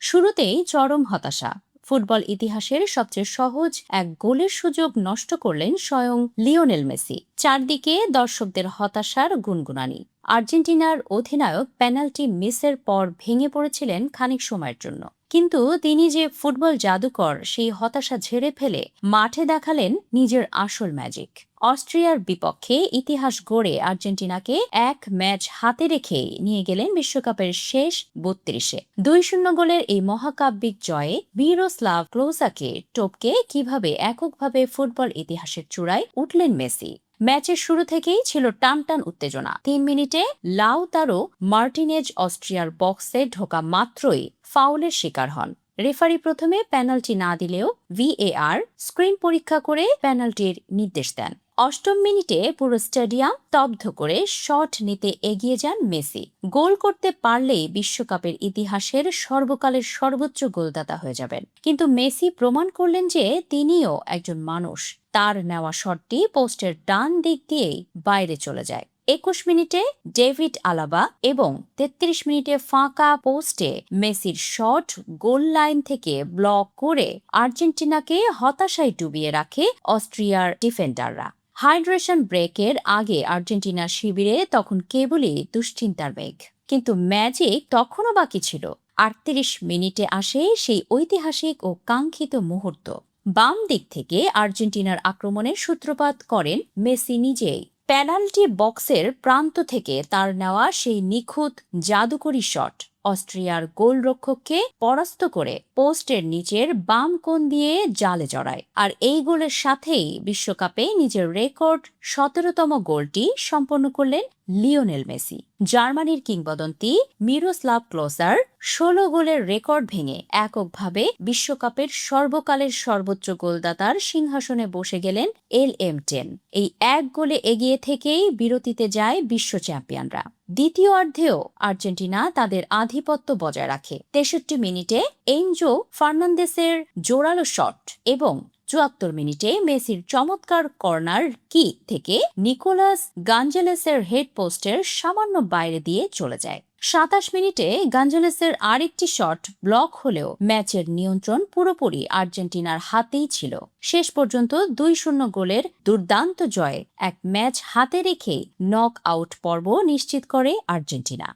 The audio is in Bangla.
শুরুতেই চরম হতাশা। ফুটবল ইতিহাসের সবচেয়ে সহজ এক গোলের সুযোগ নষ্ট করলেন স্বয়ং লিওনেল মেসি। চারদিকে দর্শকদের হতাশার গুনগুনানি। আর্জেন্টিনার অধিনায়ক পেনাল্টি মিসের পর ভেঙে পড়েছিলেন খানিক সময়ের জন্য, কিন্তু তিনি যে ফুটবল জাদুকর সেই হতাশা ঝেড়ে ফেলে মাঠে দেখালেন নিজের আসল ম্যাজিক। অস্ট্রিয়ার বিপক্ষে ইতিহাস গড়ে আর্জেন্টিনাকে এক ম্যাচ হাতে রেখে নিয়ে গেলেন বিশ্বকাপের শেষ ৩২-এ। ২-০ গোলের এই মহাকাব্যিক জয়ে মিরোস্লাভ ক্লোজাকে টপকে কিভাবে এককভাবে ফুটবল ইতিহাসের চূড়ায় উঠলেন মেসি। ম্যাচের শুরু থেকেই ছিল টানটান উত্তেজনা। ৩ মিনিটে লাউতারো মার্টিনেজ অস্ট্রিয়ার বক্সে ঢোকা মাত্রই ফাউলের শিকার হন। রেফারি প্রথমে পেনাল্টি না দিলেও ভিএআর স্ক্রিন পরীক্ষা করে পেনাল্টির নির্দেশ দেন। ৮ম মিনিটে পুরো স্টেডিয়াম স্তব্ধ করে শট নিতে এগিয়ে যান মেসি। গোল করতে পারলেই বিশ্বকাপের ইতিহাসের সর্বকালের সর্বোচ্চ গোলদাতা হয়ে যাবেন। কিন্তু মেসি প্রমাণ করলেন যে তিনিও একজন মানুষ। তার নেওয়া শটটি পোস্টের ডান দিক দিয়েই বাইরে চলে যায়। ২১ মিনিটে ডেভিড আলাবা এবং ৩৩ মিনিটে ফাঁকা পোস্টে মেসির শট গোল লাইন থেকে ব্লক করে আর্জেন্টিনাকে হতাশায় ডুবিয়ে রাখে অস্ট্রিয়ার ডিফেন্ডাররা। হাইড্রেশন ব্রেকের আগে আর্জেন্টিনার শিবিরে তখন কেবলই দুশ্চিন্তার মেঘ। কিন্তু ম্যাজিক তখনও বাকি ছিল। ৩৮ মিনিটে আসে সেই ঐতিহাসিক ও কাঙ্ক্ষিত মুহূর্ত। বাম দিক থেকে আর্জেন্টিনার আক্রমণের সূত্রপাত করেন মেসি নিজেই। পেনাল্টি বক্সের প্রান্ত থেকে তার নেওয়া সেই নিখুঁত জাদুকরী শট অস্ট্রিয়ার গোলরক্ষককে পরাস্ত করে পোস্টের নিচের বাম কোণ দিয়ে জালে জড়ায়। আর এই গোলের সাথেই বিশ্বকাপে নিজের রেকর্ড ১৭তম গোলটি সম্পন্ন করলেন লিওনেল মেসি। জার্মানির কিংবদন্তি মিরোস্লাভ ক্লোজার ১৬ গোলের রেকর্ড ভেঙে এককভাবে বিশ্বকাপের সর্বকালের সর্বোচ্চ গোলদাতার সিংহাসনে বসে গেলেন LM10। এই এক গোলে এগিয়ে থেকেই বিরতিতে যায় বিশ্ব চ্যাম্পিয়নরা। দ্বিতীয়ার্ধেও আর্জেন্টিনা তাদের আধিপত্য বজায় রাখে। ৬৩ মিনিটে এনজো ফার্নান্দেসের জোরালো শট এবং ৭৪ মিনিটে মেসির চমৎকার কর্নার কিক থেকে নিকোলাস গাঞ্জেলেসের হেড পোস্টের সামান্য বাইরে দিয়ে চলে যায়। ২৭ মিনিটে গাঞ্জেলেসের আরেকটি শট ব্লক হলেও ম্যাচের নিয়ন্ত্রণ পুরোপুরি আর্জেন্টিনার হাতেই ছিল। শেষ পর্যন্ত ২-০ গোলের দুর্দান্ত জয়ে এক ম্যাচ হাতে রেখেই নক আউট পর্ব নিশ্চিত করে আর্জেন্টিনা।